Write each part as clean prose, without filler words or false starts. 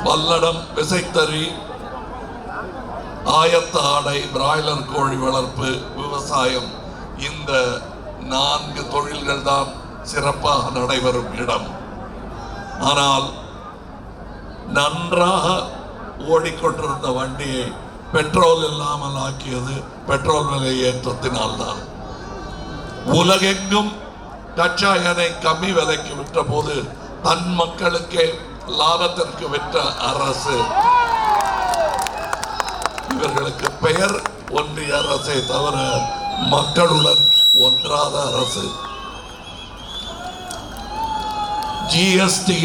பல்லடம், விசைத்தறி, ஆயத்த ஆடை, பிராய்லர் கோழி வளர்ப்பு, விவசாயம், இந்த 4 தொழில்கள் தான் சிறப்பாக நடைபெறும் இடம். ஆனால் நன்றாக ஓடிக்கொண்டிருந்த வண்டியை பெட்ரோல் இல்லாமல் ஆக்கியது பெட்ரோல் விலை ஏற்றத்தினால்தான். உலகெங்கும் கச்சா எண்ணெய் கம்மி விலைக்கு விற்ற போது தன் மக்களுக்கே லாபத்திற்கு விற்ற அரசு. இவர்களுக்கு பெயர் ஒன்றிய அரசே தவிர மக்களுடன் ஒன்றாத அரசு. ஜிஎஸ்டி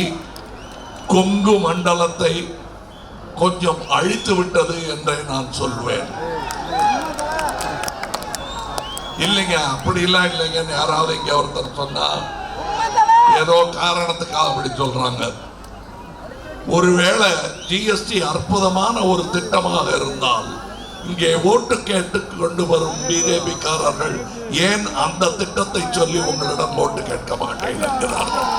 கொங்கு மண்டலத்தை கொஞ்சம் அழித்து விட்டது என்றே நான் சொல்வேன். இல்லைங்க, அப்படிலாம் இல்லைங்கன்னு யாராவது இங்க ஒருத்தர் சொன்னா ஏதோ காரணத்துக்காக அப்படி சொல்றாங்க. ஒருவேளை ஜிஎஸ்டி அற்புதமான ஒரு திட்டமாக இருந்தால் இங்கே ஓட்டு கேட்டு கொண்டு வரும் பிஜேபி காரர்கள் ஏன் அந்த திட்டத்தை சொல்லி உங்களிடம் ஓட்டு கேட்க மாட்டேன் என்கிறார்கள்.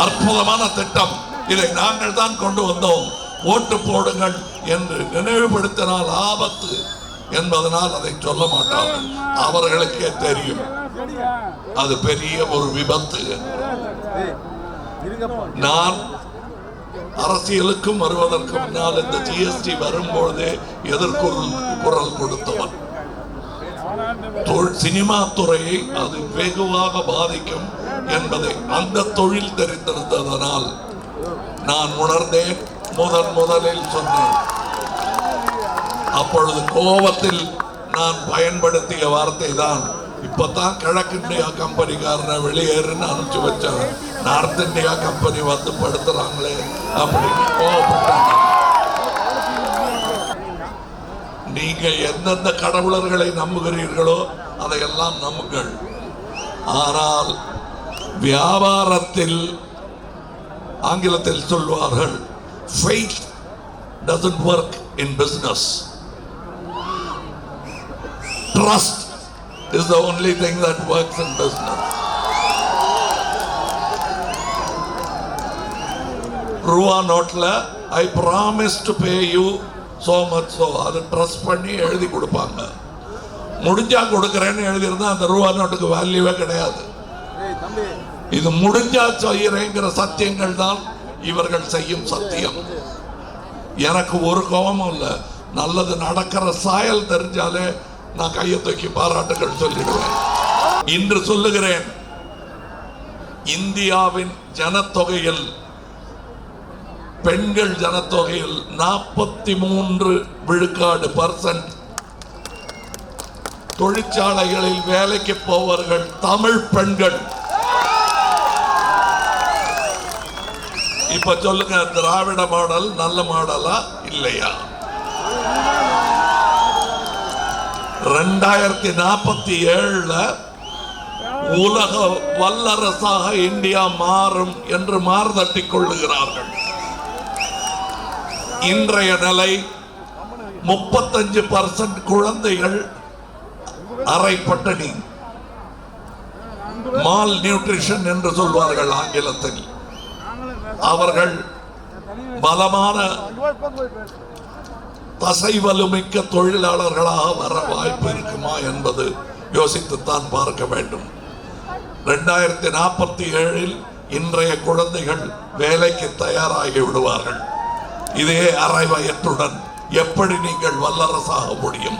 அற்புதமான திட்டம், இதை நாங்கள் தான் கொண்டு வந்தோம், ஓட்டு போடுங்கள் என்று நினைவுபடுத்தினால் ஆபத்து என்பதனால் அதை சொல்ல மாட்டார்கள். அவர்களுக்கே தெரியும் அது பெரிய ஒரு விபத்து. நான் அரசியலுக்கும் வருவதற்கு முன்னால் இந்த ஜிஎஸ்டி வரும்பொழுதே எதிர்குரல் கொடுத்தவன். சினிமா துறையை அது வெகுவாக பாதிக்கும் என்பதை அந்த தொழில் தெரிந்திருந்ததனால் நான் உணர்ந்தேன். முதலில் சொன்னேன். அப்பொழுது கோபத்தில் நான் பயன்படுத்திய வார்த்தை தான், இப்பதான் கிழக்கு இந்தியா கம்பெனிக்காரனை வெளியேறுன்னு அனுப்பிச்சு வச்சாங்க, நார்த் இந்தியா கம்பெனி வந்து படுத்துறாங்களே அப்படின்னு கோபப்பட்டாங்க. நீங்க எந்தெந்த கடவுளர்களை நம்புகிறீர்களோ அதையெல்லாம் நம்புங்கள். ஆனால் வியாபாரத்தில் ஆங்கிலத்தில் சொல்வார்கள், faith doesn't work in business. Trust is the only thing that works in business. ரூபா நோட்ல I promise to pay you so much, so அது ட்ரஸ்ட் பண்ணி எழுதி கொடுப்பாங்க. முடிஞ்சா கொடுக்கறேன்னு எழுதியிருந்தா அந்த ரூபா நோட்டுக்கு வேல்யூவே கிடையாது. இது முடிஞ்சா செய்யறேங்கிற சத்தியங்கள் தான் இவர்கள் செய்யும் சத்தியம். எனக்கு ஒரு கோபமும் இல்லை. நல்லது நடக்கிற சாயல் தெரிஞ்சாலே நான் கையை தூக்கி பாராட்டுகள் சொல்லிடுவேன். இன்று சொல்லுகிறேன், இந்தியாவின் ஜனத்தொகையில் பெண்கள் ஜனத்தொகையில் 43% தொழிற்சாலைகளில் வேலைக்கு போவர்கள் தமிழ் பெண்கள். இப்ப சொல்லுங்க, திராவிட மாடல் நல்ல மாடலா இல்லையா? 2047 உலக வல்லரசாக இந்தியா மாறும் என்று மார்தட்டிக் கொள்ளுகிறார்கள். இன்றைய நிலை 35% குழந்தைகள் அரை பட்டினி, மால் நியூட்ரிஷன் என்று சொல்வார்கள் ஆங்கிலத்தில். அவர்கள் பலமான தசை வலுமிக்க தொழிலாளர்களாக வர வாய்ப்பு இருக்குமா என்பது யோசித்துத்தான் பார்க்க வேண்டும். 2047 இன்றைய குழந்தைகள் வேலைக்கு தயாராகி விடுவார்கள். இதே அரை வயத்துடன் எப்படி நீங்கள் வல்லரசாக முடியும்?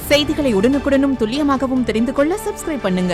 செய்திகளை உடனுக்குடனும் துல்லியமாகவும் தெரிந்து கொள்ள சப்ஸ்கிரைப் பண்ணுங்க.